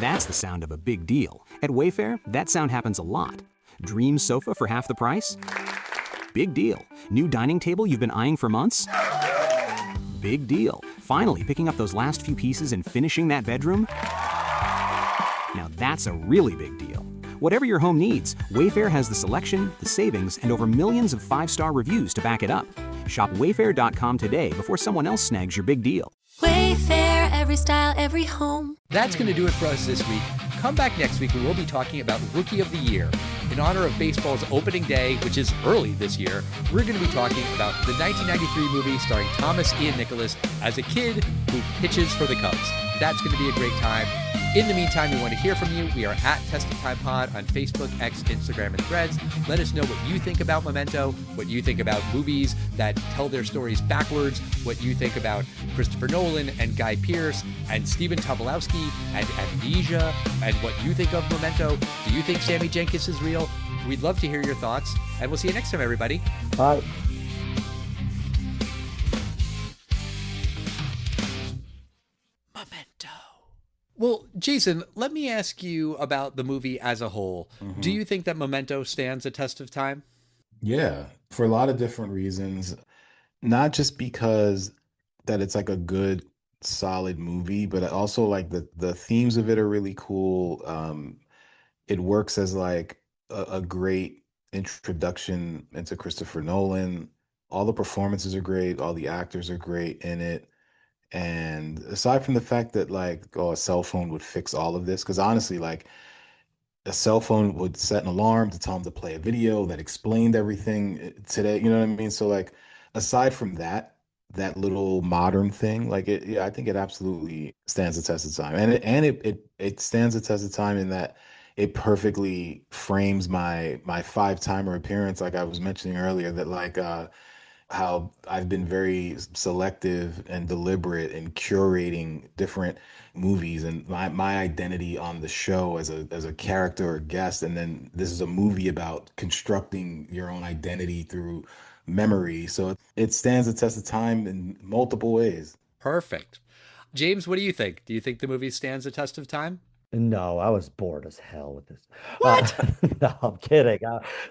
That's the sound of a big deal. At Wayfair, that sound happens a lot. Dream sofa for half the price? Big deal. New dining table you've been eyeing for months? Big deal. Finally picking up those last few pieces and finishing that bedroom? Now that's a really big deal. Whatever your home needs, Wayfair has the selection, the savings, and over millions of 5-star reviews to back it up. Shop wayfair.com today before someone else snags your big deal. Wayfair, every style, every home. That's going to do it for us this week. Come back next week when we'll be talking about Rookie of the Year. In honor of baseball's opening day, which is early this year, we're going to be talking about the 1993 movie starring Thomas Ian Nicholas as a kid who pitches for the Cubs. That's going to be a great time. In the meantime, we want to hear from you. We are at Test of Time Pod on Facebook, X, Instagram, and Threads. Let us know what you think about Memento, what you think about movies that tell their stories backwards, what you think about Christopher Nolan and Guy Pearce and Stephen Tobolowsky and Amnesia, and what you think of Memento. Do you think Sammy Jenkins is real? We'd love to hear your thoughts, and we'll see you next time, everybody. Bye. Well, Jason, let me ask you about the movie as a whole. Mm-hmm. Do you think that Memento stands a test of time? Yeah, for a lot of different reasons. Not just because that it's like a good, solid movie, but also like the themes of it are really cool. It works as like a great introduction into Christopher Nolan. All the performances are great. All the actors are great in it. And aside from the fact that like, oh, a cell phone would fix all of this, because honestly, like a cell phone would set an alarm to tell them to play a video that explained everything today. You know what I mean? So like, aside from that little modern thing, like yeah, I think it absolutely stands the test of time. And it stands the test of time in that it perfectly frames my five-timer appearance, like I was mentioning earlier, that like how I've been very selective and deliberate in curating different movies and my identity on the show as a character or guest. And then this is a movie about constructing your own identity through memory. So it stands the test of time in multiple ways. Perfect. James, what do you think? Do you think the movie stands the test of time? No, I was bored as hell with this. What? No, I'm kidding.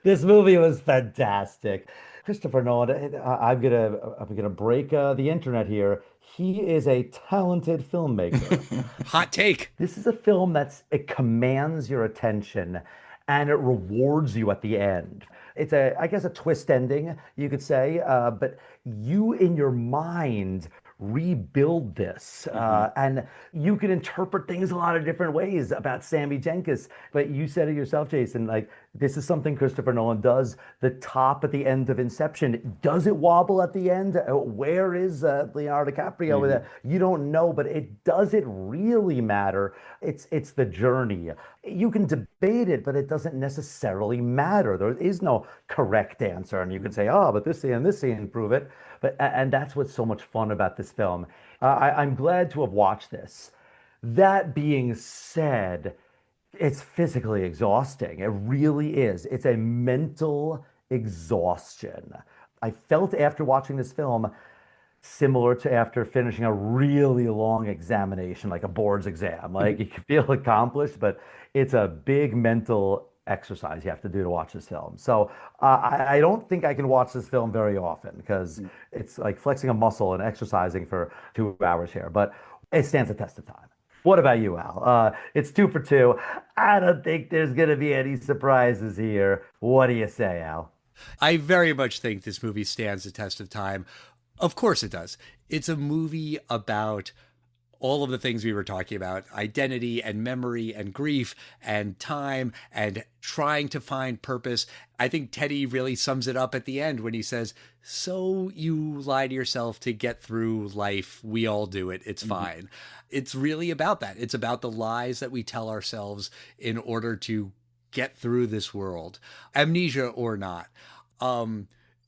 This movie was fantastic. Christopher Nolan, I'm gonna break the internet here. He is a talented filmmaker. Hot take. This is a film it commands your attention and it rewards you at the end. It's I guess a twist ending, you could say, but you in your mind rebuild this. And you can interpret things a lot of different ways about Sammy Jenkins. But you said it yourself, Jason, like this is something Christopher Nolan does. The top at the end of Inception, does it wobble at the end? Where is Leonardo DiCaprio with it? You don't know, but does it really matter? It's the journey. You can debate it, but it doesn't necessarily matter. There is no correct answer. And you can say, oh, but this scene prove it. And that's what's so much fun about this film. I'm glad to have watched this. That being said, it's physically exhausting. It really is. It's a mental exhaustion. I felt after watching this film similar to after finishing a really long examination, like a board's exam. Like you can feel accomplished, but it's a big mental exercise you have to do to watch this film. So I don't think I can watch this film very often because it's like flexing a muscle and exercising for 2 hours here, but it stands the test of time. What about you, Al? It's 2 for 2. I don't think there's going to be any surprises here. What do you say, Al? I very much think this movie stands the test of time. Of course it does. It's a movie about all of the things we were talking about, identity and memory and grief and time and trying to find purpose. I think Teddy really sums it up at the end when he says, so you lie to yourself to get through life. We all do it. It's fine. It's really about that. It's about the lies that we tell ourselves in order to get through this world, amnesia or not.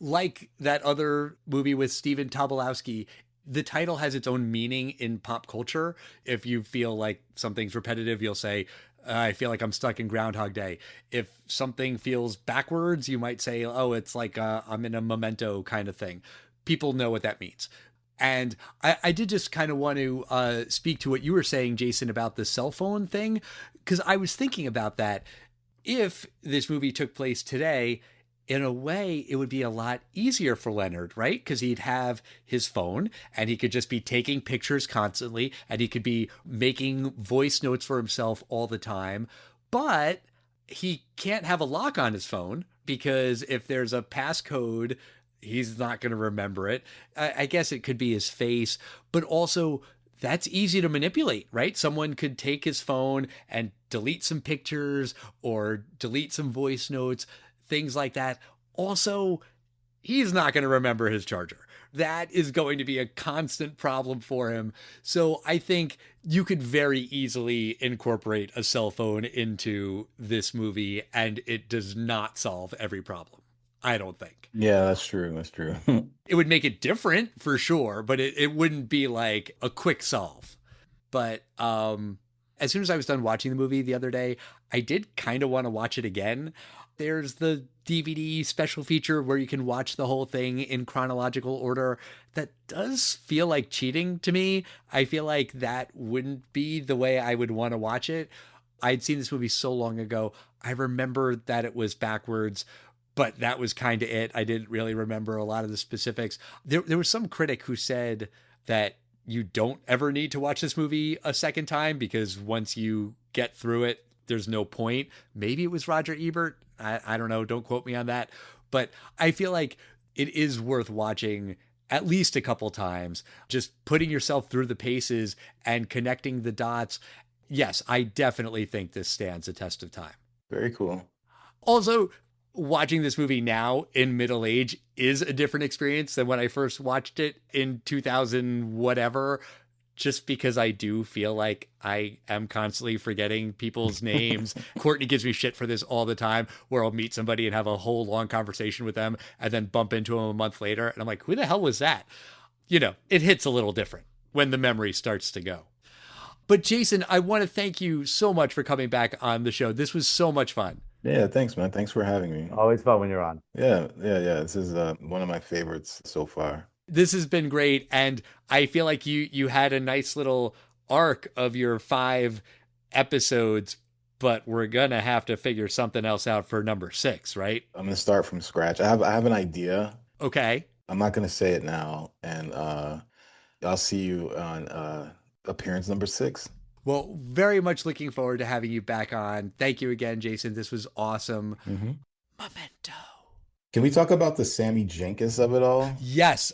Like that other movie with Stephen Tobolowsky, the title has its own meaning in pop culture. If you feel like something's repetitive, you'll say, I feel like I'm stuck in Groundhog Day. If something feels backwards, you might say, oh, it's like I'm in a Memento kind of thing. People know what that means. And I did just kind of want to speak to what you were saying, Jason, about the cell phone thing, because I was thinking about that. If this movie took place today, in a way, it would be a lot easier for Leonard, right? Because he'd have his phone and he could just be taking pictures constantly and he could be making voice notes for himself all the time. But he can't have a lock on his phone because if there's a passcode, he's not going to remember it. I guess it could be his face, but also that's easy to manipulate, right? Someone could take his phone and delete some pictures or delete some voice notes, things like that. Also, he's not going to remember his charger. That is going to be a constant problem for him. So I think you could very easily incorporate a cell phone into this movie and it does not solve every problem. I don't think. Yeah, that's true. That's true. It would make it different for sure, but it wouldn't be like a quick solve. But as soon as I was done watching the movie the other day, I did kind of want to watch it again. There's the DVD special feature where you can watch the whole thing in chronological order. That does feel like cheating to me. I feel like that wouldn't be the way I would want to watch it. I'd seen this movie so long ago. I remember that it was backwards, but that was kind of it. I didn't really remember a lot of the specifics. There was some critic who said that you don't ever need to watch this movie a second time because once you get through it, there's no point. Maybe it was Roger Ebert. I don't know. Don't quote me on that. But I feel like it is worth watching at least a couple times, just putting yourself through the paces and connecting the dots. Yes, I definitely think this stands a test of time. Very cool. Also, watching this movie now in middle age is a different experience than when I first watched it in 2000 whatever, just because I do feel like I am constantly forgetting people's names. Courtney gives me shit for this all the time, where I'll meet somebody and have a whole long conversation with them and then bump into them a month later and I'm like, who the hell was that? You know, it hits a little different when the memory starts to go. But Jason, I want to thank you so much for coming back on the show. This was so much fun. Yeah, thanks, man. Thanks for having me. Always fun when you're on. Yeah. This is one of my favorites so far. This has been great. And I feel like you had a nice little arc of your 5 episodes, but we're going to have to figure something else out for number 6, right? I'm going to start from scratch. I have an idea. Okay. I'm not going to say it now. And I'll see you on appearance number 6. Well, very much looking forward to having you back on. Thank you again, Jason. This was awesome. Mm-hmm. Memento. Can we talk about the Sammy Jenkins of it all? Yes,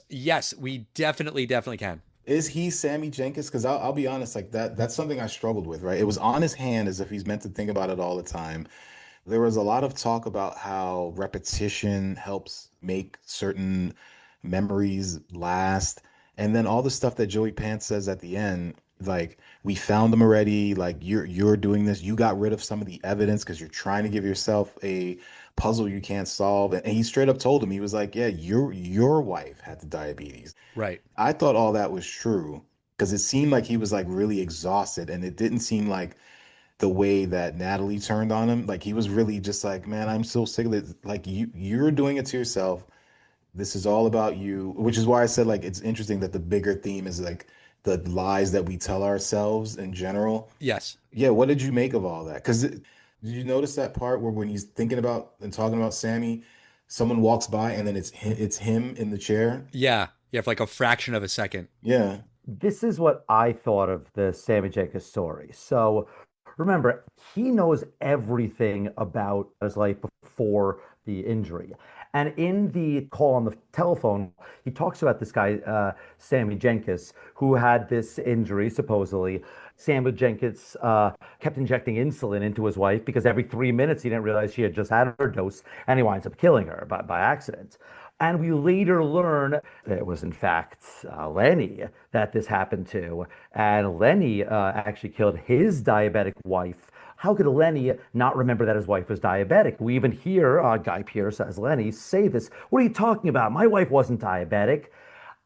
we definitely can. Is he Sammy Jenkins? Because I'll be honest, like that's something I struggled with, right? It was on his hand as if he's meant to think about it all the time. There was a lot of talk about how repetition helps make certain memories last. And then all the stuff that Joey Pants says at the end, like, we found them already, like you're doing this, you got rid of some of the evidence because you're trying to give yourself a puzzle you can't solve. And he straight up told him, he was like, yeah, your wife had the diabetes. Right. I thought all that was true because it seemed like he was like really exhausted, and it didn't seem like the way that Natalie turned on him. Like, he was really just like, man, I'm so sick of it. Like, you're doing it to yourself. This is all about you, which is why I said, like, it's interesting that the bigger theme is like the lies that we tell ourselves in general. Yes. Yeah. What did you make of all that? Because did you notice that part where when he's thinking about and talking about Sammy, someone walks by and then it's him in the chair? Yeah. Yeah. For like a fraction of a second. Yeah. This is what I thought of the Sammy Jenkins story. So remember, he knows everything about his life before the injury. And in the call on the telephone, he talks about this guy, Sammy Jenkins, who had this injury, supposedly. Sammy Jenkins kept injecting insulin into his wife because every 3 minutes he didn't realize she had just had her dose, and he winds up killing her by accident. And we later learn that it was, in fact, Lenny that this happened to. And Lenny actually killed his diabetic wife. How could Lenny not remember that his wife was diabetic? We even hear Guy Pearce as Lenny say this. What are you talking about? My wife wasn't diabetic.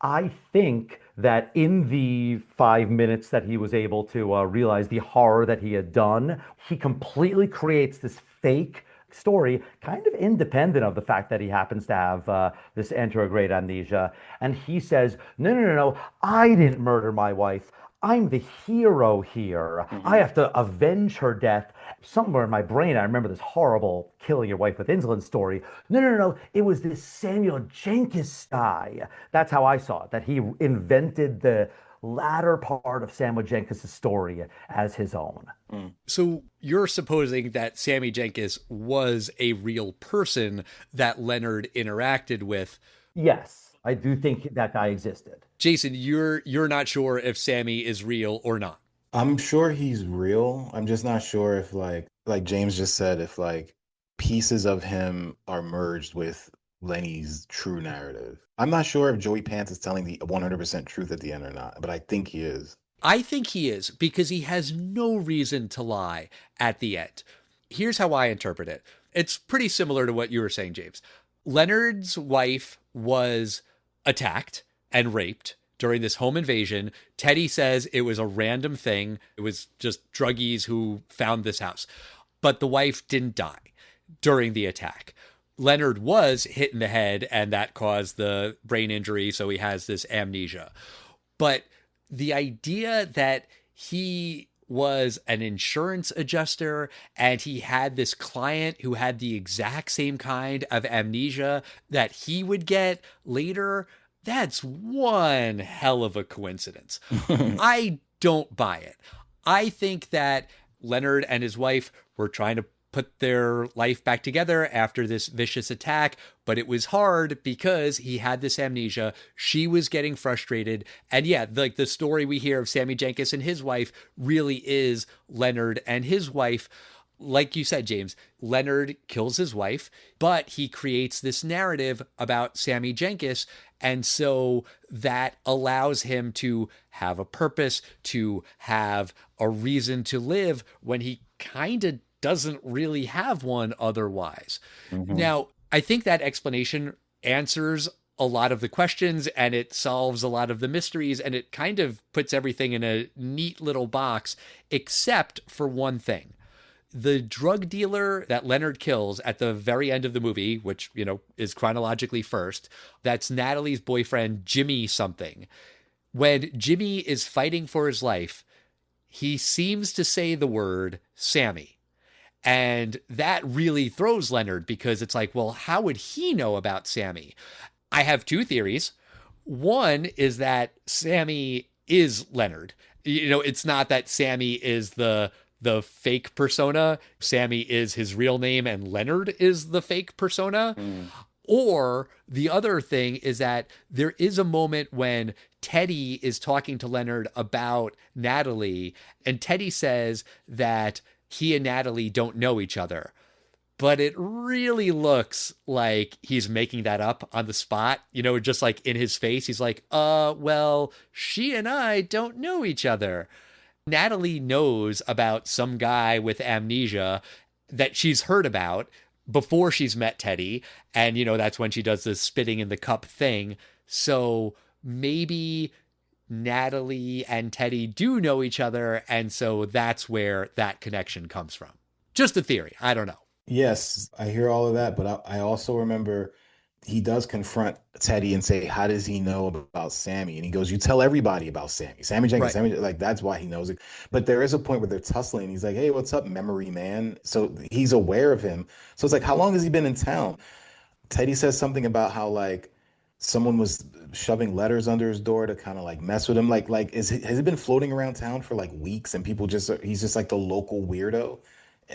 I think that in the 5 minutes that he was able to realize the horror that he had done, he completely creates this fake story, kind of independent of the fact that he happens to have this anterograde amnesia. And he says, no, no, no, no, I didn't murder my wife. I'm the hero here. I have to avenge her death. Somewhere in my brain, I remember this horrible killing your wife with insulin story. No, no, no, no. It was this Samuel Jenkins guy. That's how I saw it, that he invented the latter part of Samuel Jenkins' story as his own. So you're supposing that Sammy Jenkins was a real person that Leonard interacted with. Yes, I do think that guy existed. Jason, you're not sure if Sammy is real or not. I'm sure he's real. I'm just not sure if like James just said, if like pieces of him are merged with Lenny's true narrative. I'm not sure if Joey Pants is telling the 100% truth at the end or not, but I think he is. I think he is because he has no reason to lie at the end. Here's how I interpret it. It's pretty similar to what you were saying, James. Leonard's wife was attacked and raped during this home invasion. Teddy says it was a random thing. It was just druggies who found this house. But the wife didn't die during the attack. Leonard was hit in the head and that caused the brain injury, so he has this amnesia. But the idea that he was an insurance adjuster and he had this client who had the exact same kind of amnesia that he would get later, that's one hell of a coincidence. I don't buy it. I think that Leonard and his wife were trying to put their life back together after this vicious attack, but it was hard because he had this amnesia. She was getting frustrated. And yeah, like the story we hear of Sammy Jenkins and his wife really is Leonard and his wife. Like you said, James, Leonard kills his wife, but he creates this narrative about Sammy Jenkins. And so that allows him to have a purpose, to have a reason to live when he kind of doesn't really have one otherwise. Now, I think that explanation answers a lot of the questions and it solves a lot of the mysteries and it kind of puts everything in a neat little box, except for one thing. The drug dealer that Leonard kills at the very end of the movie, which, you know, is chronologically first, that's Natalie's boyfriend, Jimmy something. When Jimmy is fighting for his life, he seems to say the word Sammy. And that really throws Leonard because it's like, well, how would he know about Sammy? I have two theories. One is that Sammy is Leonard. You know, it's not that Sammy is the fake persona. Sammy is his real name and Leonard is the fake persona. Or the other thing is that there is a moment when Teddy is talking to Leonard about Natalie, and Teddy says that he and Natalie don't know each other. But it really looks like he's making that up on the spot, you know, just like in his face. He's like, well, she and I don't know each other. Natalie knows about some guy with amnesia that she's heard about before she's met Teddy. And, you know, that's when she does the spitting in the cup thing. So maybe Natalie and Teddy do know each other. And so that's where that connection comes from. Just a theory. I don't know. Yes, I hear all of that, but I also remember he does confront Teddy and say, how does he know about Sammy? And he goes, you tell everybody about Sammy. Sammy Jenkins, Right. Sammy, like that's why he knows it. But there is a point where they're tussling. He's like, hey, what's up, memory man? So he's aware of him. So it's like, how long has he been in town? Teddy says something about how like someone was shoving letters under his door to kind of like mess with him. Has he been floating around town for like weeks and people he's just like the local weirdo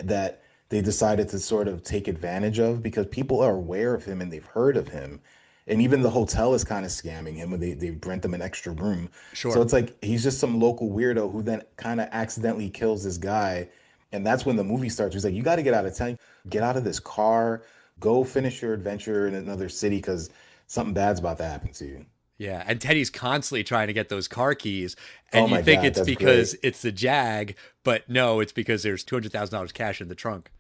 that they decided to sort of take advantage of because people are aware of him and they've heard of him. And even the hotel is kind of scamming him when they rent him an extra room. Sure. So it's like he's just some local weirdo who then kind of accidentally kills this guy. And that's when the movie starts. He's like, you got to get out of town, get out of this car, go finish your adventure in another city because something bad's about to happen to you. Yeah, and Teddy's constantly trying to get those car keys, and Oh you my think God, it's that's because great. it's the Jag, but no, it's because there's $200,000 cash in the trunk.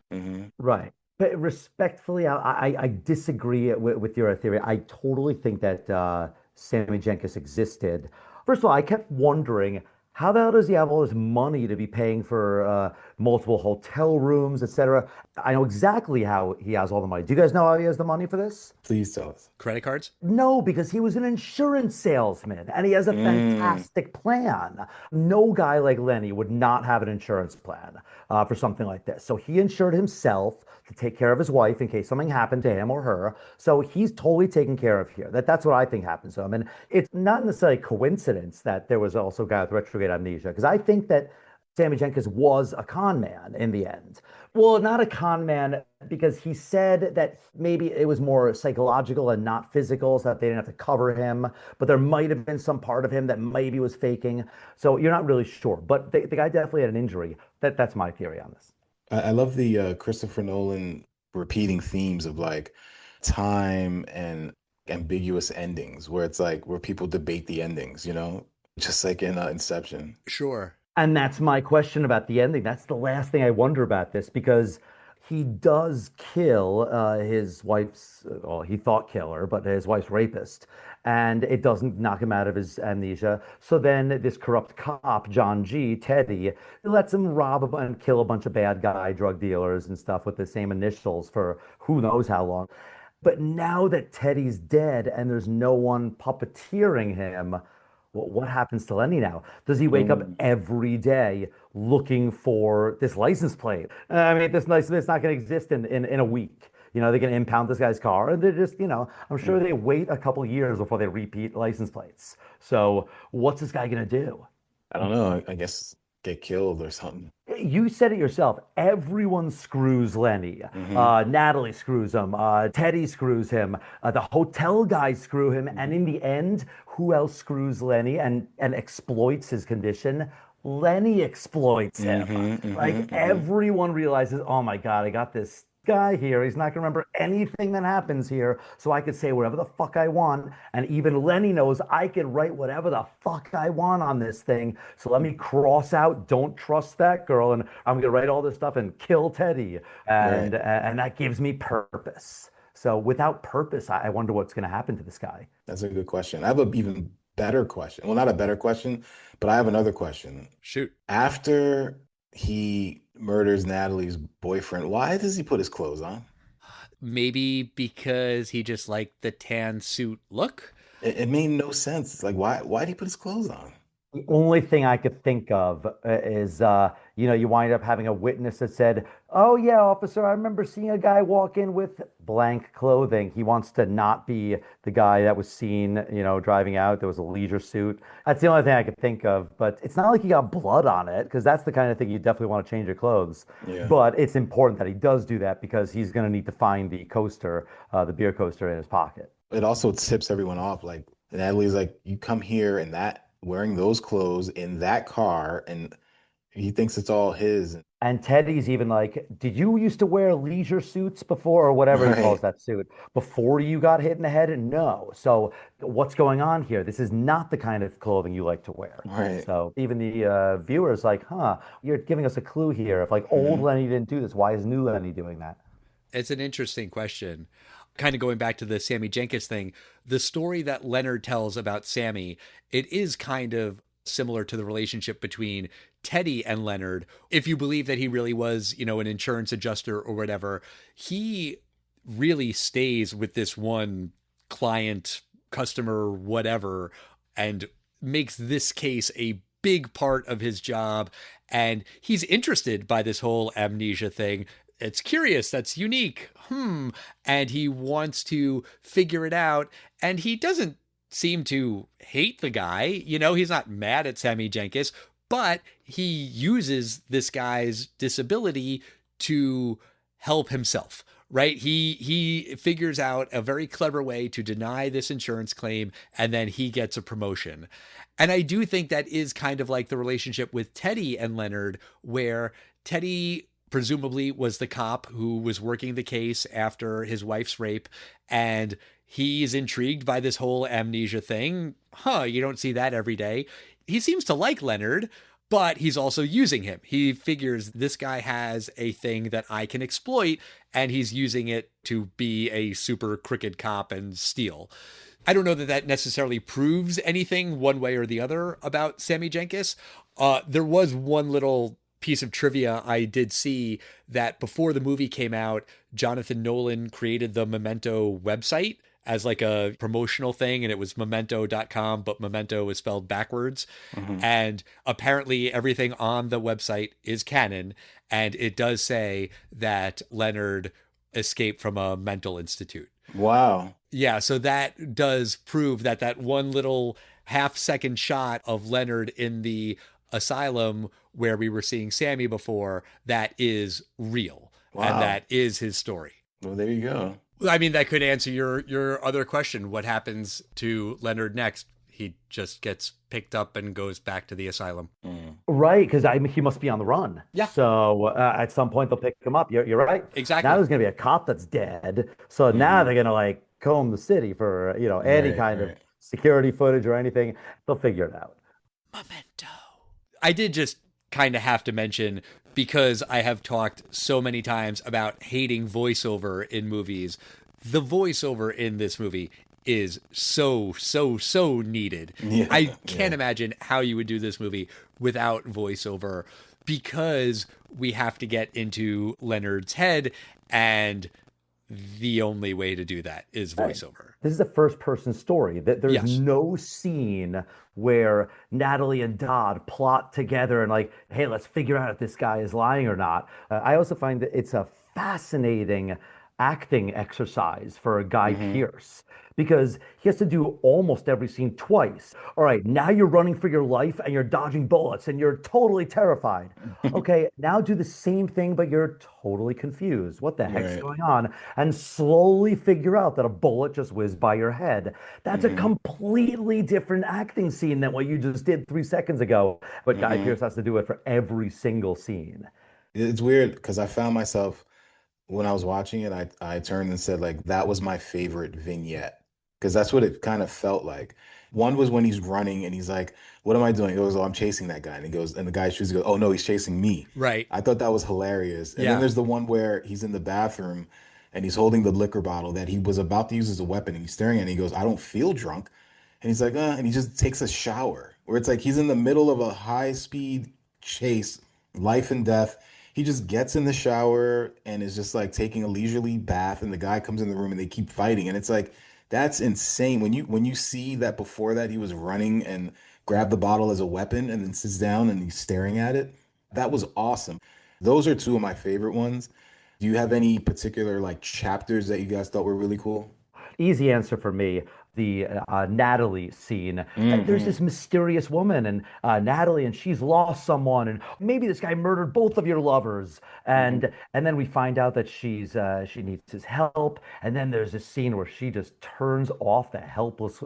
Right. But respectfully, I disagree with your theory. I totally think that Sammy Jenkins existed. First of all, I kept wondering How the hell does he have all this money to be paying for multiple hotel rooms, etc.? I know exactly how he has all the money. Do you guys know how he has the money for this? Please tell us. Credit cards? No, because he was an insurance salesman and he has a Mm. fantastic plan. No guy like Lenny would not have an insurance plan for something like this. So he insured himself to take care of his wife in case something happened to him or her. So he's totally taken care of here. That's what I think happened to him. And it's not necessarily coincidence that there was also a guy with retrograde amnesia, because I think that Sammy Jenkins was a con man in the end. Well, not a con man because he said that maybe it was more psychological and not physical, so that they didn't have to cover him. But there might have been some part of him that maybe was faking. So you're not really sure. But the guy definitely had an injury. That's my theory on this. I love the Christopher Nolan repeating themes of like time and ambiguous endings, where it's like where people debate the endings, just like in Inception. Sure. And that's my question about the ending. That's the last thing I wonder about this, because he does kill his wife's, well, he thought killer, but his wife's rapist. And it doesn't knock him out of his amnesia. So then this corrupt cop, John G., Teddy, lets him and kill a bunch of bad guy drug dealers and stuff with the same initials for who knows how long. But now that Teddy's dead and there's no one puppeteering him, what happens to Lenny now? Does he wake up every day looking for this license plate? I mean, this license plate's not going to exist in a week. They're going to impound this guy's car, and they're just, I'm sure they wait a couple years before they repeat license plates. So what's this guy going to do? I don't know. I guess get killed or something. You said it yourself. Everyone screws Lenny. Natalie screws him. Teddy screws him. The hotel guys screw him. And in the end, who else screws Lenny and exploits his condition? Lenny exploits him. Everyone realizes, oh my God, I got this guy here. He's not going to remember anything that happens here. So I could say whatever the fuck I want. And even Lenny knows I can write whatever the fuck I want on this thing. So let me cross out, don't trust that girl. And I'm going to write all this stuff and kill Teddy. And that gives me purpose. So without purpose, I wonder what's going to happen to this guy. That's a good question. I have an even better question. Well, not a better question, but I have another question. Shoot. After he murders Natalie's boyfriend, why does he put his clothes on? Maybe because he just liked the tan suit look. It made no sense. It's like, why did he put his clothes on? The only thing I could think of is, you wind up having a witness that said, oh, yeah, officer, I remember seeing a guy walk in with blank clothing. He wants to not be the guy that was seen, driving out. There was a leisure suit. That's the only thing I could think of. But it's not like he got blood on it, because that's the kind of thing you definitely want to change your clothes. Yeah. But it's important that he does do that, because he's going to need to find the coaster, the beer coaster in his pocket. It also tips everyone off. Like, Natalie's like, you come here and wearing those clothes in that car, and he thinks it's all his. And Teddy's even like, did you used to wear leisure suits before, or whatever he calls that suit, before you got hit in the head? And no. So what's going on here? This is not the kind of clothing you like to wear. Right. So even the viewers like, you're giving us a clue here. If like old Lenny didn't do this, why is new Lenny doing that? It's an interesting question. Kind of going back to the Sammy Jenkins thing, the story that Leonard tells about Sammy, it is kind of similar to the relationship between Teddy and Leonard. If you believe that he really was, an insurance adjuster or whatever, he really stays with this one client, customer, whatever, and makes this case a big part of his job. And he's interested by this whole amnesia thing. It's curious. That's unique. And he wants to figure it out. And he doesn't seem to hate the guy. He's not mad at Sammy Jenkins, but he uses this guy's disability to help himself, right? He figures out a very clever way to deny this insurance claim, and then he gets a promotion. And I do think that is kind of like the relationship with Teddy and Leonard, where Teddy presumably was the cop who was working the case after his wife's rape, and he's intrigued by this whole amnesia thing. You don't see that every day. He seems to like Leonard, but he's also using him. He figures this guy has a thing that I can exploit, and he's using it to be a super crooked cop and steal. I don't know that necessarily proves anything one way or the other about Sammy Jenkins. There was one little piece of trivia I did see that before the movie came out, Jonathan Nolan created the Memento website as like a promotional thing, and it was memento.com, but memento was spelled backwards. And apparently everything on the website is canon, and it does say that Leonard escaped from a mental institute. Wow. Yeah, so that does prove that that one little half-second shot of Leonard in the asylum where we were seeing Sammy before, that is real. Wow. And that is his story. Well, there you go. I mean, that could answer your other question. What happens to Leonard next? He just gets picked up and goes back to the asylum. Right, because he must be on the run. Yeah. So at some point they'll pick him up. You're right. Exactly. Now there's gonna be a cop that's dead. So now they're gonna like comb the city for any kind of security footage or anything. They'll figure it out. Memento. I did just kind of have to mention, because I have talked so many times about hating voiceover in movies, the voiceover in this movie is so needed. Yeah, I can't imagine how you would do this movie without voiceover, because we have to get into Leonard's head, and the only way to do that is voiceover. This is a first-person story. There's Yes. no scene where Natalie and Dodd plot together and like, hey, let's figure out if this guy is lying or not. I also find that it's a fascinating acting exercise for Guy Pearce, because he has to do almost every scene twice. All right, now you're running for your life and you're dodging bullets and you're totally terrified. Okay, now do the same thing, but you're totally confused. What the heck's Right. going on? And slowly figure out that a bullet just whizzed by your head. That's a completely different acting scene than what you just did 3 seconds ago. But Guy Pearce has to do it for every single scene. It's weird because I found myself, when I was watching it, I turned and said, like, that was my favorite vignette, because that's what it kind of felt like. One was when he's running and he's like, what am I doing? He goes, oh, I'm chasing that guy. And he goes, and the guy shoots, he goes, oh no, he's chasing me. Right. I thought that was hilarious. And Yeah. then there's the one where he's in the bathroom and he's holding the liquor bottle that he was about to use as a weapon, and he's staring at it, and he goes, I don't feel drunk. And he's like, and he just takes a shower, where it's like he's in the middle of a high speed chase, life and death. He just gets in the shower and is just like taking a leisurely bath, and the guy comes in the room and they keep fighting. And it's like, that's insane. When you see that before that he was running and grabbed the bottle as a weapon and then sits down and he's staring at it, that was awesome. Those are two of my favorite ones. Do you have any particular like chapters that you guys thought were really cool? Easy answer for me. The Natalie scene. There's this mysterious woman, and Natalie, and she's lost someone, and maybe this guy murdered both of your lovers, and then we find out that she needs his help, and then there's this scene where she just turns off the helpless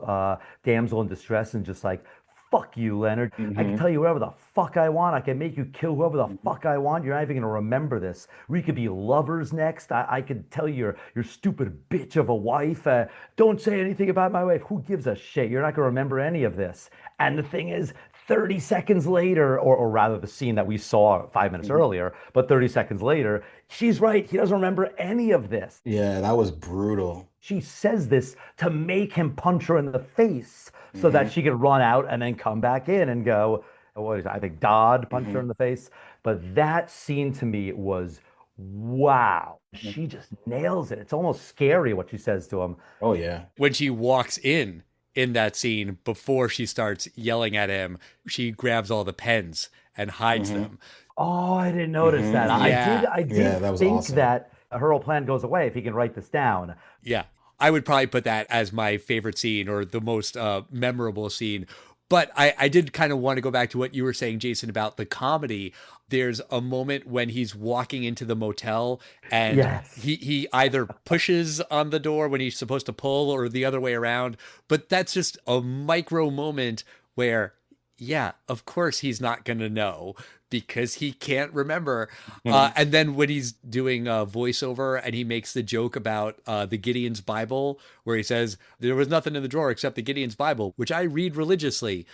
damsel in distress and just like, fuck you, Leonard. I can tell you whatever the fuck I want. I can make you kill whoever the fuck I want. You're not even gonna remember this. We could be lovers next. I could tell you your stupid bitch of a wife. Don't say anything about my wife. Who gives a shit? You're not gonna remember any of this. And the thing is, 30 seconds later, or rather the scene that we saw 5 minutes earlier, but 30 seconds later, she's right. He doesn't remember any of this. Yeah, that was brutal. She says this to make him punch her in the face so that she could run out and then come back in and go, what is it? I think Dodd punched her in the face. But that scene to me was, wow. She just nails it. It's almost scary what she says to him. Oh yeah. When she walks in that scene, before she starts yelling at him, she grabs all the pens and hides them. Oh, I didn't notice that. Yeah. I did Yeah, that was think awesome. that her whole plan goes away if he can write this down. Yeah. I would probably put that as my favorite scene, or the most memorable scene. But I did kind of want to go back to what you were saying, Jason, about the comedy. There's a moment when he's walking into the motel and Yes. he either pushes on the door when he's supposed to pull, or the other way around. But that's just a micro moment where, yeah, of course he's not going to know because he can't remember. And then when he's doing a voiceover and he makes the joke about the Gideon's Bible, where he says, there was nothing in the drawer except the Gideon's Bible, which I read religiously.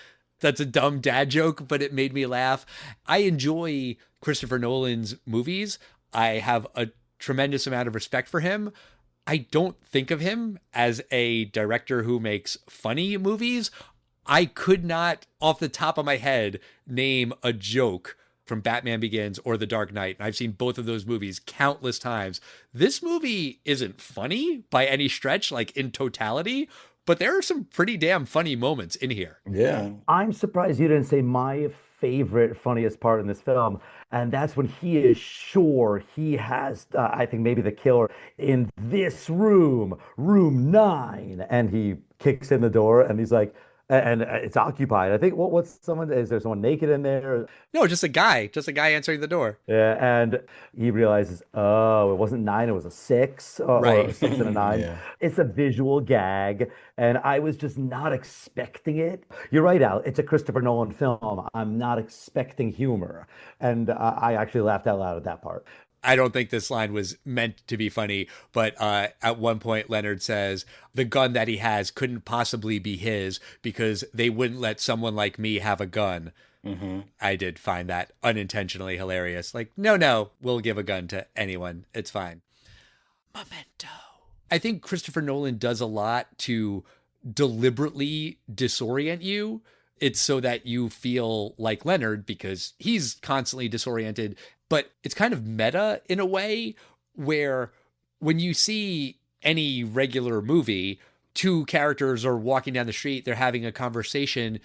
That's a dumb dad joke, but it made me laugh. I enjoy Christopher Nolan's movies. I have a tremendous amount of respect for him. I don't think of him as a director who makes funny movies. I could not, off the top of my head, name a joke from Batman Begins or The Dark Knight. And I've seen both of those movies countless times. This movie isn't funny by any stretch, like in totality, but there are some pretty damn funny moments in here. Yeah. I'm surprised you didn't say my favorite, funniest part in this film, and that's when he is sure he has, I think maybe the killer in this room, room 9, and he kicks in the door, and he's like, and it's occupied. I think what's someone is there someone naked in there? No, just a guy answering the door. Yeah, and he realizes, oh, it wasn't 9, it was a 6, or Right. 6 and a 9. Yeah. It's a visual gag, and I was just not expecting it. You're right, Al. It's a Christopher Nolan film. I'm not expecting humor, and I actually laughed out loud at that part. I don't think this line was meant to be funny, but at one point, Leonard says the gun that he has couldn't possibly be his because they wouldn't let someone like me have a gun. Mm-hmm. I did find that unintentionally hilarious. Like, no, we'll give a gun to anyone. It's fine. Memento. I think Christopher Nolan does a lot to deliberately disorient you. It's so that you feel like Leonard because he's constantly disoriented, but it's kind of meta in a way where when you see any regular movie, two characters are walking down the street, they're having a conversation.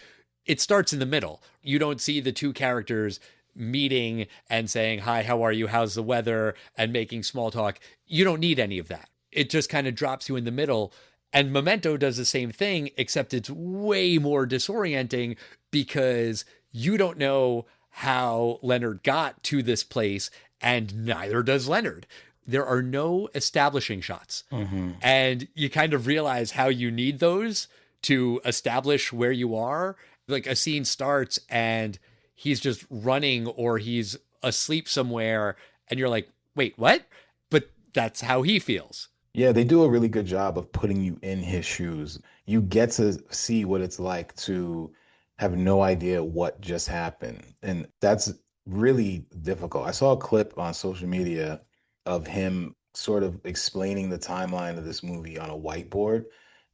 It starts in the middle. You don't see the two characters meeting and saying, hi, how are you? How's the weather? And making small talk. You don't need any of that. It just kind of drops you in the middle. And Memento does the same thing, except it's way more disorienting because you don't know how Leonard got to this place, and neither does Leonard. There are no establishing shots. Mm-hmm. And you kind of realize how you need those to establish where you are. Like a scene starts and he's just running or he's asleep somewhere, and you're like, wait, what? But that's how he feels. Yeah, they do a really good job of putting you in his shoes. You get to see what it's like to have no idea what just happened. And that's really difficult. I saw a clip on social media of him sort of explaining the timeline of this movie on a whiteboard.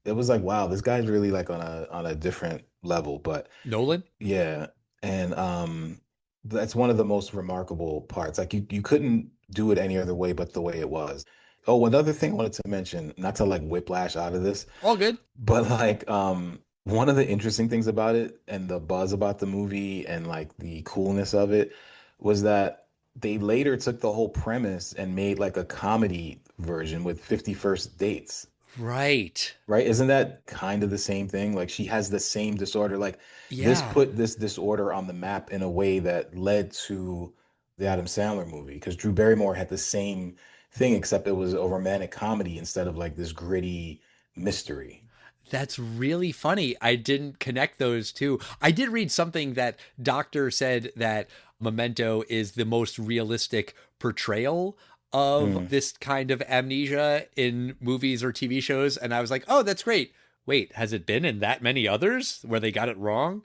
It was like, wow, this guy's really like on a different level. But Nolan? yeah, and that's one of the most remarkable parts. Like you couldn't do it any other way but the way it was. Oh, another thing I wanted to mention, not to like whiplash out of this, All good. but like one of the interesting things about it and the buzz about the movie and like the coolness of it was that they later took the whole premise and made like a comedy version with 50 First Dates. Right. Right? Isn't that kind of the same thing? Like she has the same disorder. Like this Yeah. put this disorder on the map in a way that led to the Adam Sandler movie because Drew Barrymore had the same thing, except it was a romantic comedy instead of like this gritty mystery. That's really funny. I didn't connect those two. I did read something that Doctor said that Memento is the most realistic portrayal of this kind of amnesia in movies or TV shows. And I was like, oh, that's great. Wait, has it been in that many others where they got it wrong?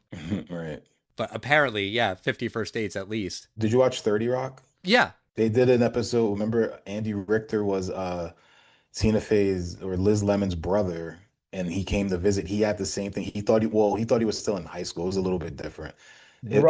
Right. But apparently, yeah, 50 First Dates at least. Did you watch 30 Rock? Yeah. They did an episode. Remember, Andy Richter was Tina Fey's or Liz Lemon's brother, and he came to visit. He had the same thing. He thought he was still in high school. It was a little bit different. It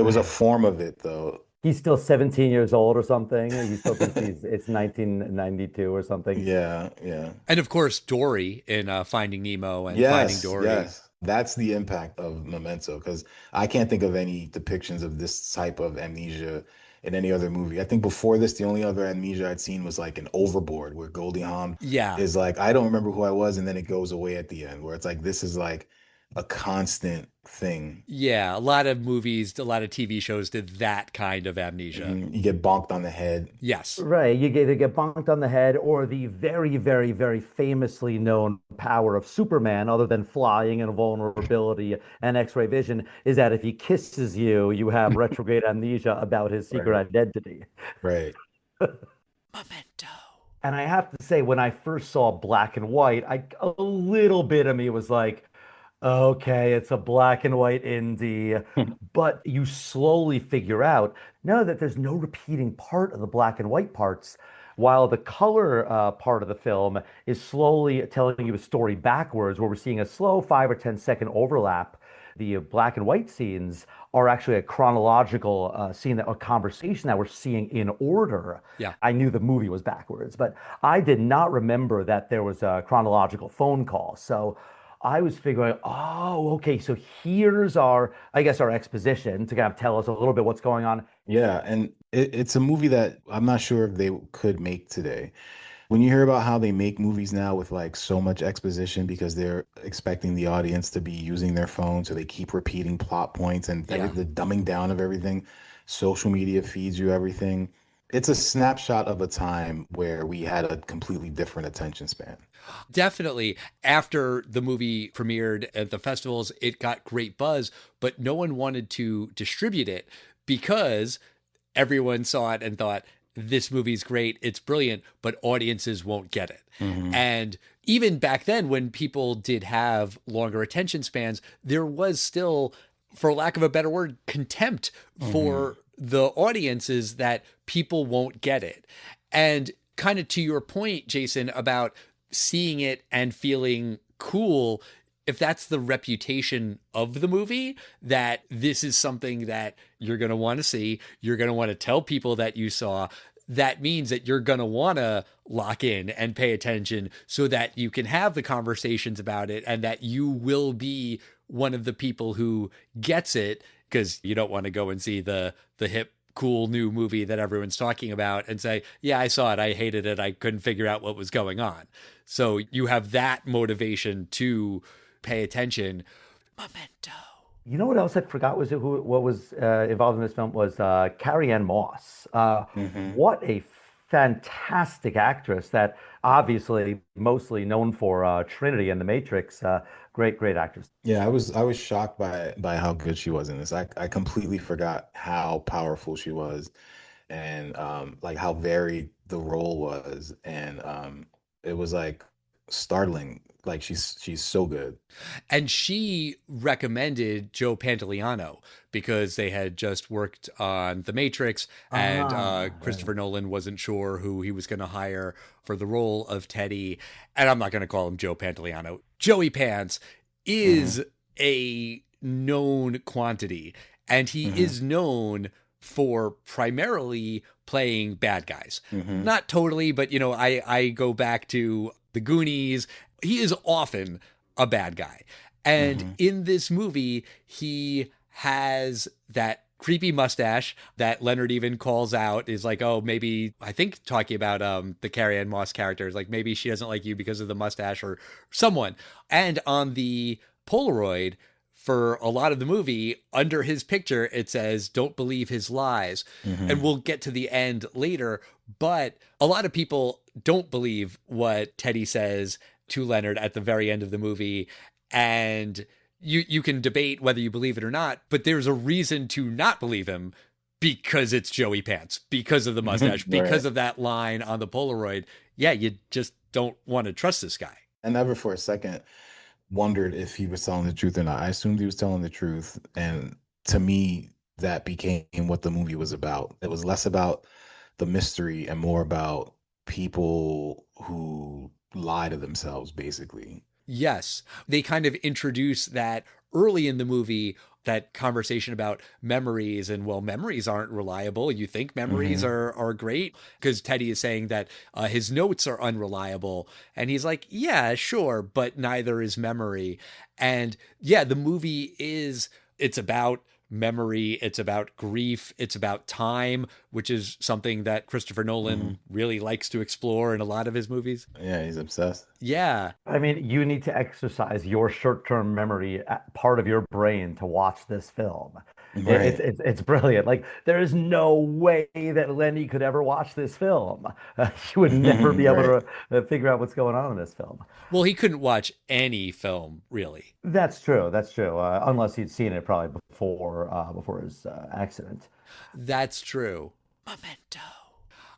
was a form of it though. He's still 17 years old or something. He still thinks it's 1992 or something. Yeah, yeah. And of course, Dory in Finding Nemo and Finding Dory. Yes. That's the impact of Memento because I can't think of any depictions of this type of amnesia in any other movie. I think before this, the only other amnesia I'd seen was like an Overboard where Goldie Hawn is like, I don't remember who I was, and then it goes away at the end, where it's like this is like a constant thing. Yeah, a lot of movies, a lot of TV shows did that kind of amnesia. You get bonked on the head. Yes. Right. You either get bonked on the head or the very, very, very famously known power of Superman, other than flying and vulnerability and X-ray vision, is that if he kisses you, you have retrograde amnesia about his secret identity. Right. Memento. And I have to say, when I first saw black and white, a little bit of me was like, okay, it's a black and white indie, but you slowly figure out, no, that there's no repeating part of the black and white parts, while the color part of the film is slowly telling you a story backwards, where we're seeing a slow 5 or 10 second overlap the black and white scenes are actually a chronological scene, a conversation that we're seeing in order. Yeah. I knew the movie was backwards, but I did not remember that there was a chronological phone call. So I was figuring, oh, okay, so here's our, I guess, our exposition to kind of tell us a little bit what's going on. Yeah, and it's a movie that I'm not sure if they could make today. When you hear about how they make movies now with like so much exposition because they're expecting the audience to be using their phone, so they keep repeating plot points and Yeah. the dumbing down of everything. Social media feeds you everything. It's a snapshot of a time where we had a completely different attention span. Definitely. After the movie premiered at the festivals, it got great buzz, but no one wanted to distribute it because everyone saw it and thought, this movie's great, it's brilliant, but audiences won't get it. And even back then, when people did have longer attention spans, there was still, for lack of a better word, contempt for the audiences that people won't get it. And kind of to your point, Jason, about seeing it and feeling cool, if that's the reputation of the movie, that this is something that you're going to want to see, you're going to want to tell people that you saw, that means that you're going to want to lock in and pay attention so that you can have the conversations about it and that you will be one of the people who gets it, because you don't want to go and see the hip, cool new movie that everyone's talking about and say, yeah, I saw it, I hated it, I couldn't figure out what was going on. So you have that motivation to pay attention. Memento. You know what else I forgot was what was involved in this film was Carrie-Anne Moss. What a fantastic actress that obviously mostly known for Trinity and The Matrix. Great actress. Yeah, I was shocked by how good she was in this. I completely forgot how powerful she was and like how varied the role was. And it was like startling. Like she's so good. And she recommended Joe Pantoliano because they had just worked on The Matrix, and Christopher Nolan wasn't sure who he was going to hire for the role of Teddy. And I'm not going to call him Joe Pantoliano. Joey Pants is a known quantity, and he is known for primarily playing bad guys. Not totally, but I go back to The Goonies. He is often a bad guy. And in this movie, he has that creepy mustache that Leonard even calls out, is like, oh, maybe, I think talking about the Carrie-Anne Moss character, is like, maybe she doesn't like you because of the mustache or someone. And on the Polaroid for a lot of the movie, under his picture, it says, don't believe his lies. And we'll get to the end later, but a lot of people don't believe what Teddy says to Leonard at the very end of the movie. And you can debate whether you believe it or not, but there's a reason to not believe him, because it's Joey Pants, because of the mustache, because of that line on the Polaroid. Yeah, you just don't want to trust this guy. I never for a second wondered if he was telling the truth or not. I assumed he was telling the truth. And to me, that became what the movie was about. It was less about the mystery and more about people who lie to themselves, basically. Yes. They kind of introduce that early in the movie, that conversation about memories, and, well, memories aren't reliable. You think memories are great, because Teddy is saying that his notes are unreliable. And he's like, yeah, sure, but neither is memory. And yeah, the movie it's about memory, it's about grief, it's about time, which is something that Christopher Nolan really likes to explore in a lot of his movies. Yeah, he's obsessed. Yeah. I mean, you need to exercise your short-term memory part of your brain to watch this film. Right. It's brilliant. Like, there is no way that Lenny could ever watch this film. He would never be able to figure out what's going on in this film. Well, he couldn't watch any film, really. That's true. That's true. Unless he'd seen it probably before his accident. That's true. Memento.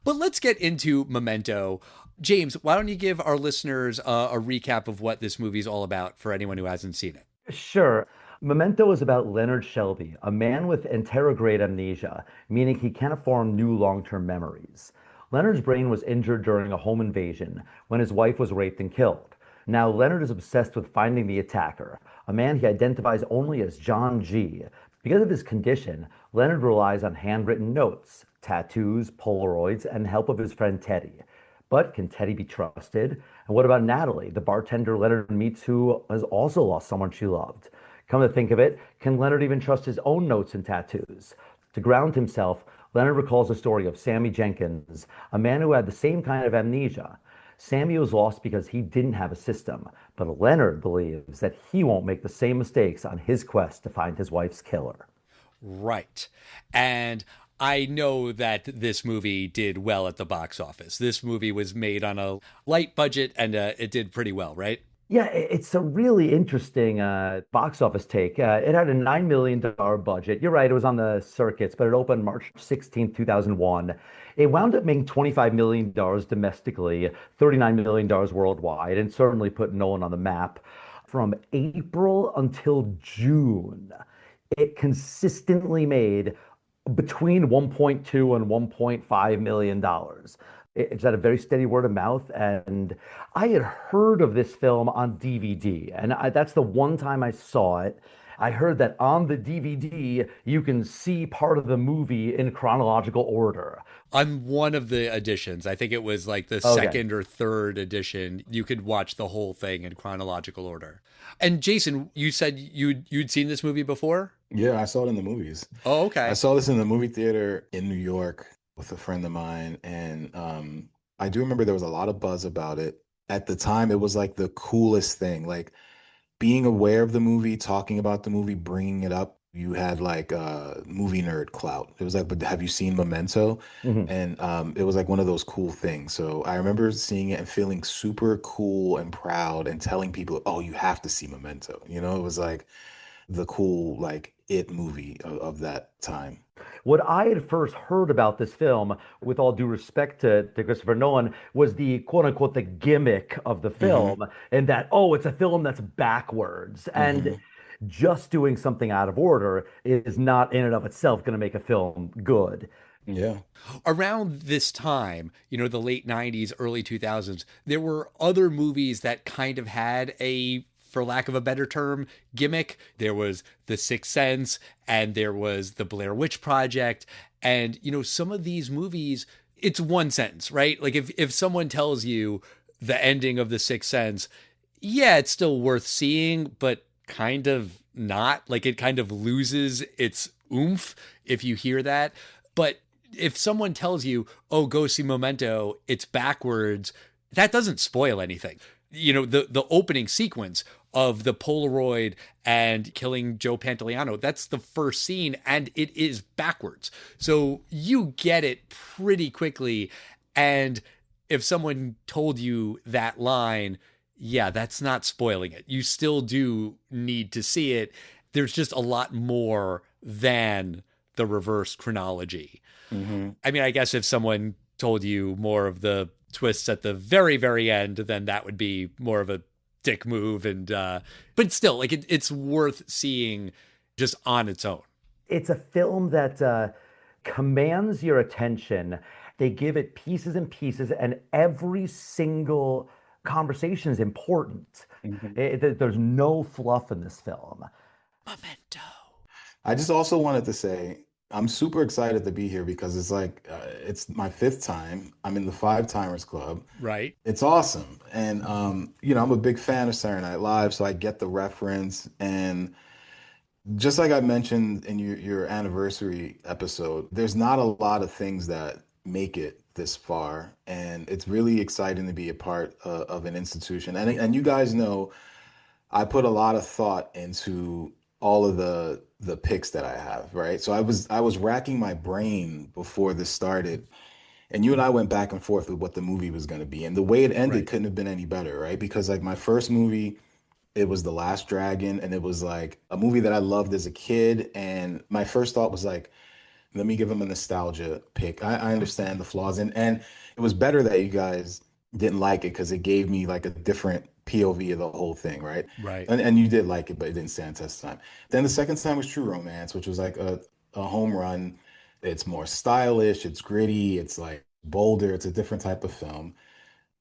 But let's get into Memento. James, why don't you give our listeners a recap of what this movie's all about for anyone who hasn't seen it? Sure. Memento is about Leonard Shelby, a man with anterograde amnesia, meaning he can't form new long-term memories. Leonard's brain was injured during a home invasion when his wife was raped and killed. Now, Leonard is obsessed with finding the attacker, a man he identifies only as John G. Because of his condition, Leonard relies on handwritten notes, tattoos, Polaroids, and help of his friend Teddy. But can Teddy be trusted? And what about Natalie, the bartender Leonard meets who has also lost someone she loved? Come to think of it, can Leonard even trust his own notes and tattoos? To ground himself, Leonard recalls the story of Sammy Jenkins, a man who had the same kind of amnesia. Sammy was lost because he didn't have a system, but Leonard believes that he won't make the same mistakes on his quest to find his wife's killer. Right. And I know that this movie did well at the box office. This movie was made on a light budget and it did pretty well, right? Yeah, it's a really interesting box office take. It had a $9 million budget. You're right, it was on the circuits, but it opened March 16th, 2001. It wound up making $25 million domestically, $39 million worldwide, and certainly put Nolan on the map. From April until June, it consistently made between 1.2 and 1.5 million dollars. It's had a very steady word of mouth, and I had heard of this film on DVD, and that's the one time I saw it. I heard that on the DVD you can see part of the movie in chronological order. On one of the editions, I think it was like the Okay. second or third edition, you could watch the whole thing in chronological order. And Jason, you said you'd seen this movie before? Yeah, I saw it in the movies. Oh, I okay. saw this in the movie theater in New York with a friend of mine, and I do remember there was a lot of buzz about it. At the time, it was like the coolest thing. Like being aware of the movie, talking about the movie, bringing it up. You had like movie nerd clout. It was like, but have you seen Memento? Mhm. And it was like one of those cool things. So I remember seeing it and feeling super cool and proud and telling people, "Oh, you have to see Memento." You know, it was like the cool like it movie of that time. What I had first heard about this film, with all due respect to Christopher Nolan, was the quote unquote the gimmick of the Hmm. film, and that, oh, it's a film that's backwards. And Hmm. just doing something out of order is not in and of itself going to make a film good. Yeah. Around this time, the late 90s, early 2000s, there were other movies that kind of had a, for lack of a better term, gimmick. There was The Sixth Sense and there was The Blair Witch Project. And, some of these movies, it's one sentence, right? Like if someone tells you the ending of The Sixth Sense, yeah, it's still worth seeing, but kind of not. Like it kind of loses its oomph if you hear that. But if someone tells you, "Oh, go see Memento," it's backwards, that doesn't spoil anything. The opening sequence of the Polaroid and killing Joe Pantoliano, that's the first scene and it is backwards. So you get it pretty quickly. And if someone told you that line, yeah, that's not spoiling it. You still do need to see it. There's just a lot more than the reverse chronology. Hmm. I mean, I guess if someone told you more of the twists at the very, very end, then that would be more of a dick move. And, but still, like it's worth seeing just on its own. It's a film that commands your attention. They give it pieces and pieces, and every single conversation is important. Hmm. There's no fluff in this film. Memento. I just also wanted to say I'm super excited to be here because it's like it's my fifth time. I'm in the Five Timers Club. Right. It's awesome, and I'm a big fan of Saturday Night Live, so I get the reference. And just like I mentioned in your anniversary episode, there's not a lot of things that make it this far, and it's really exciting to be a part of an institution. And you guys know I put a lot of thought into all of the picks that I have, right? So I was racking my brain before this started, and you and I went back and forth with what the movie was going to be, and the way it ended Right. couldn't have been any better, right? Because like my first movie, it was The Last Dragon, and it was like a movie that I loved as a kid, and my first thought was like, let me give him a nostalgia pick. I understand the flaws, and it was better that you guys didn't like it because it gave me like a different POV of the whole thing, right? Right. And you did like it, but it didn't stand the test of time. Then the second time was True Romance, which was like a home run. It's more stylish, it's gritty, it's like bolder, it's a different type of film.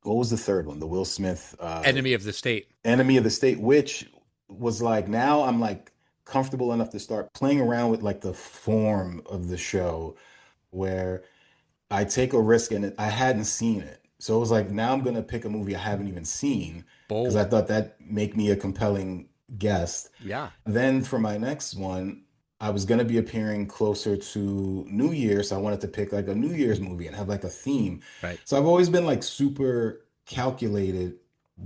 what was the third one? The Will Smith Enemy of the State. Enemy of the State, which was like now I'm like comfortable enough to start playing around with like the form of the show where I take a risk and I hadn't seen it. So it was like now I'm gonna pick a movie I haven't even seen because I Bold. thought that make me a compelling guest. Yeah. Then for my next one, I was gonna be appearing closer to New Year, so I wanted to pick like a New Year's movie and have like a theme. Right. So I've always been like super calculated,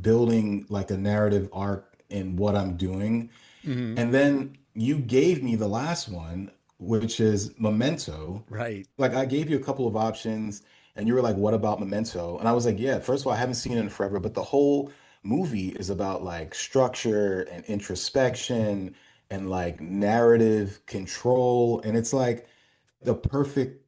building like a narrative arc in what I'm doing. Hmm. And then you gave me the last one, which is Memento. Right. Like I gave you a couple of options and you were like, what about Memento? And I was like, yeah, first of all, I haven't seen it in forever, but the whole movie is about like structure and introspection and like narrative control. And it's like the perfect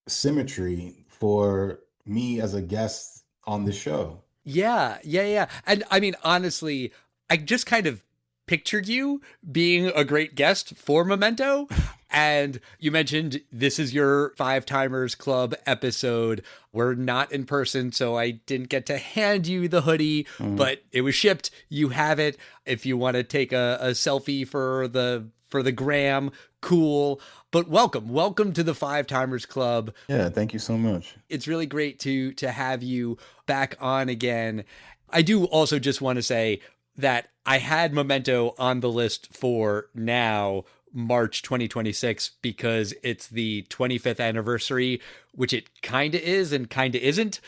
symmetry for me as a guest on the show. Yeah, yeah, yeah. And I mean, honestly, I just kind of pictured you being a great guest for Memento. And you mentioned this is your Five Timers Club episode. We're not in person, so I didn't get to hand you the hoodie, but it was shipped. You have it. If you want to take a selfie for the gram, cool. But welcome to the Five Timers Club. Yeah, thank you so much. It's really great to have you back on again. I do also just want to say that I had Memento on the list for now, March 2026, because it's the 25th anniversary, which it kind of is and kind of isn't,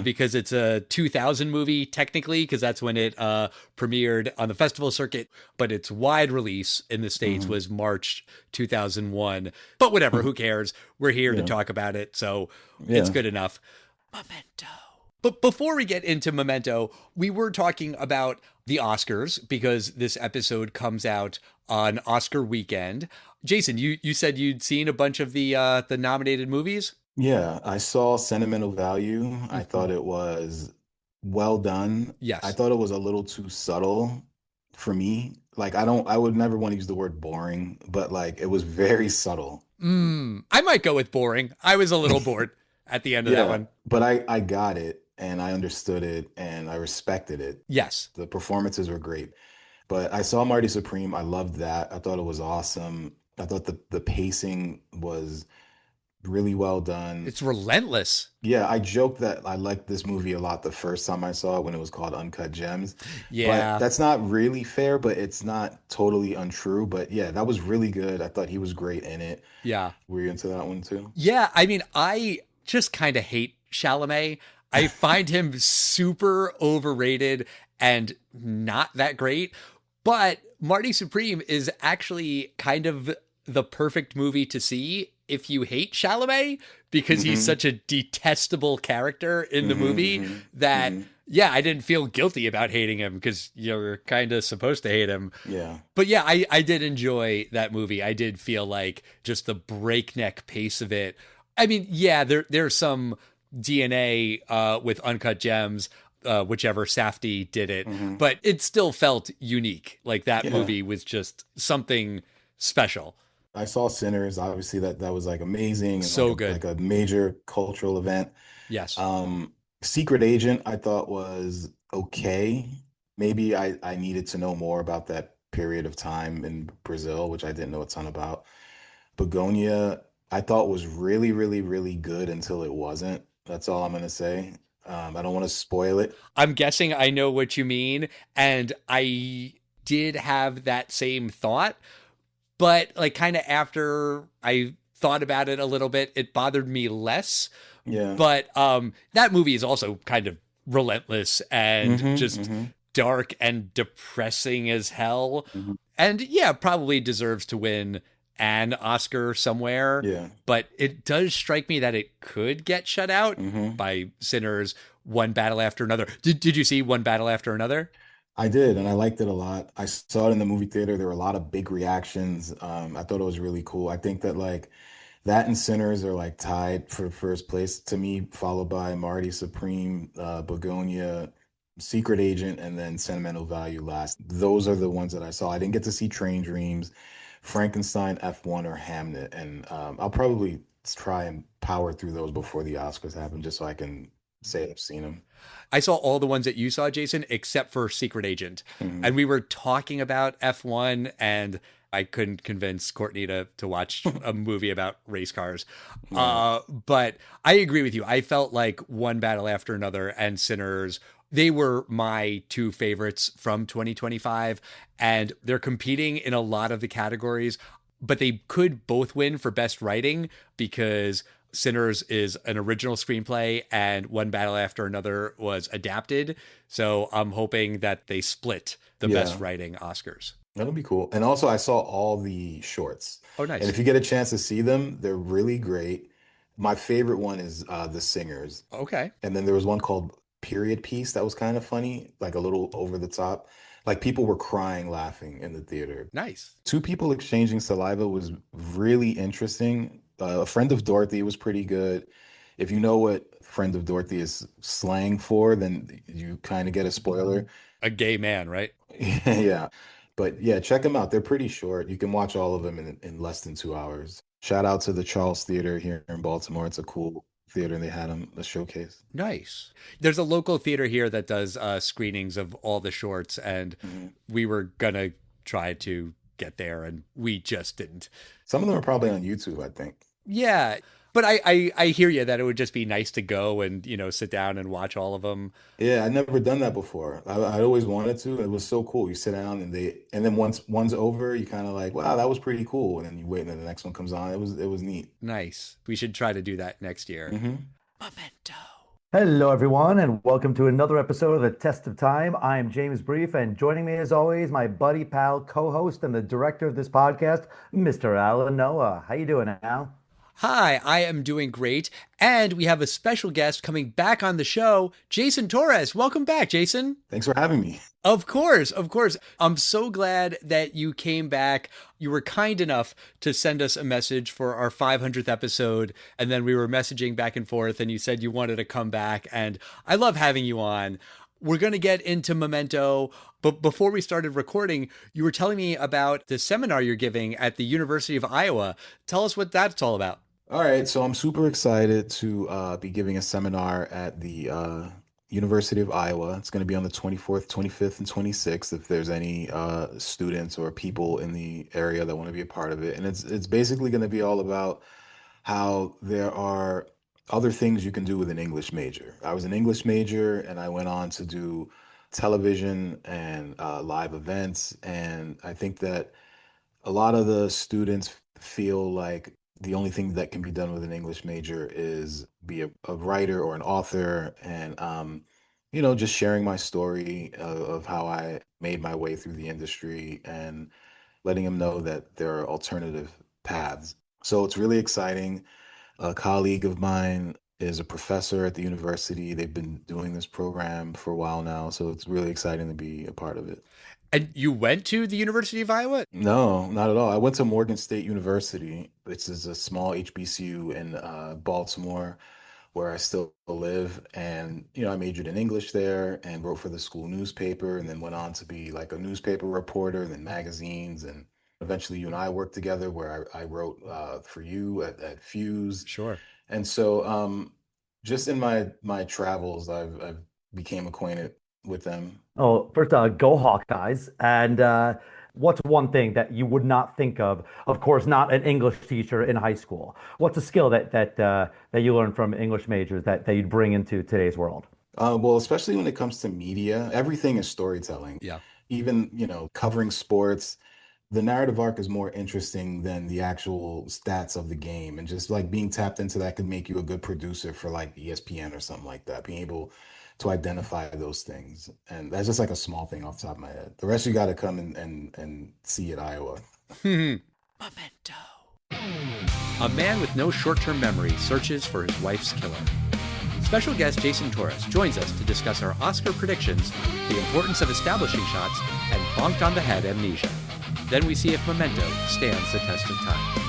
because it's a 2000 movie technically, because that's when it premiered on the festival circuit, but its wide release in the States was March 2001. But whatever, who cares? We're here to talk about it, so it's good enough. Memento. But before we get into Memento, we were talking about the Oscars because this episode comes out on Oscar weekend. Jason, you said you'd seen a bunch of the nominated movies? Yeah, I saw Sentimental Value. I thought it was well done. I Yes. thought it was a little too subtle for me. Like I would never want to use the word boring, but like it was very subtle. I might go with boring. I was a little bored at the end of that Yeah, one. but I got it and I understood it and I respected it. Yes. The performances were great. But I saw Marty Supreme. I loved that. I thought it was awesome. I thought the pacing was really well done. It's relentless. Yeah, I joked that I liked this movie a lot the first time I saw it when it was called Uncut Gems. But Yeah. that's not really fair, but it's not totally untrue. But yeah, that was really good. I thought he was great in it. Yeah. Were you into that one too? Yeah. I mean, I just kind of hate Chalamet. I find him super overrated and not that great. But Marty Supreme is actually kind of the perfect movie to see if you hate Chalamet because he's such a detestable character in the movie that, yeah, I didn't feel guilty about hating him because you're kind of supposed to hate him. Yeah. But yeah, I did enjoy that movie. I did feel like just the breakneck pace of it. I mean, yeah, there's some DNA with Uncut Gems, whichever Safdie did it, but it still felt unique. Like that Yeah. movie was just something special. I saw Sinners. Obviously, that was like amazing and So like good. like a major cultural event. Yes. Secret Agent, I thought was okay. Maybe I needed to know more about that period of time in Brazil, which I didn't know a ton about. Begonia, I thought was really, really, really good until it wasn't. That's all I'm gonna say. I don't want to spoil it. I'm guessing I know what you mean. And I did have that same thought, but like kind of after I thought about it a little bit, it bothered me less. Yeah. But that movie is also kind of relentless and just dark and depressing as hell. And yeah, probably deserves to win an Oscar somewhere. Yeah. But it does strike me that it could get shut out by Sinners, One Battle After Another. Did you see One Battle After Another? I did, and I liked it a lot. I saw it in the movie theater. There were a lot of big reactions. I thought it was really cool. I think that like that and Sinners are like tied for first place to me, followed by Marty Supreme, Begonia, Secret Agent, and then Sentimental Value last. Those are the ones that I saw. I didn't get to see Train Dreams, Frankenstein, F1, or Hamnet, and I'll probably try and power through those before the Oscars happen, just so I can say I've seen them. I saw all the ones that you saw, Jason, except for Secret Agent. Mhm. And we were talking about F1, and I couldn't convince Courtney to watch a movie about race cars. But I agree with you. I felt like One Battle After Another and Sinners, they were my two favorites from 2025. And they're competing in a lot of the categories, but they could both win for best writing because Sinners is an original screenplay and One Battle After Another was adapted. So I'm hoping that they split the best writing Oscars. That'll be cool. And also, I saw all the shorts. Oh, nice. And if you get a chance to see them, they're really great. My favorite one is The Singers. Okay. And then there was one called Period Piece that was kind of funny, like a little over the top. Like people were crying, laughing in the theater. Nice. Two people exchanging saliva was really interesting. A Friend of Dorothy was pretty good. If you know what Friend of Dorothy is slang for, then you kind of get a spoiler. A gay man, right? Yeah. But yeah, check them out. They're pretty short. You can watch all of them in less than 2 hours. Shout out to the Charles Theater here in Baltimore. It's a cool theater, and they had a showcase. Nice. There's a local theater here that does screenings of all the shorts, and we were going to try to get there, and we just didn't. Some of them are probably on YouTube, I think. Yeah. But I hear you that it would just be nice to go and, sit down and watch all of them. Yeah, I'd never done that before. I always wanted to. It was so cool. You sit down and then once one's over, you kind of like, wow, that was pretty cool. And then you wait and then the next one comes on. It was neat. Nice. We should try to do that next year. Memento. Hello, everyone, and welcome to another episode of The Test of Time. I am James Brief, and joining me, as always, my buddy, pal, co-host, and the director of this podcast, Mr. Alan Noah. How you doing, Al? Hi, I am doing great, and we have a special guest coming back on the show, Jason Torres. Welcome back, Jason. Thanks for having me. Of course, of course. I'm so glad that you came back. You were kind enough to send us a message for our 500th episode, and then we were messaging back and forth, and you said you wanted to come back, and I love having you on. We're going to get into Memento, but before we started recording, you were telling me about the seminar you're giving at the University of Iowa. Tell us what that's all about. All right, so I'm super excited to be giving a seminar at the University of Iowa. It's going to be on the 24th, 25th, and 26th if there's any students or people in the area that want to be a part of it. And it's basically going to be all about how there are other things you can do with an English major. I was an English major and I went on to do television and live events. And I think that a lot of the students feel like the only thing that can be done with an English major is be a writer or an author and, just sharing my story of how I made my way through the industry and letting them know that there are alternative paths. So it's really exciting. A colleague of mine is a professor at the university. They've been doing this program for a while now, so it's really exciting to be a part of it. And you went to the University of Iowa? No, not at all. I went to Morgan State University. This is a small HBCU in Baltimore where I still live. And, I majored in English there and wrote for the school newspaper and then went on to be like a newspaper reporter and then magazines. And eventually you and I worked together where I wrote for you at Fuse. Sure. And so just in my travels, I've became acquainted with them. Oh, first, go Hawkeyes. And what's one thing that you would not think of? Of course, not an English teacher in high school. What's a skill that you learned from English majors that you'd bring into today's world? Well, especially when it comes to media, everything is storytelling. Yeah. Even, covering sports, the narrative arc is more interesting than the actual stats of the game. And just like being tapped into that could make you a good producer for like ESPN or something like that, being able to identify those things. And that's just like a small thing off the top of my head. The rest you got to come and see at Iowa. Memento. A man with no short-term memory searches for his wife's killer. Special guest Jason Torres joins us to discuss our Oscar predictions, the importance of establishing shots, and bonked-on-the-head amnesia. Then we see if Memento stands the test of time.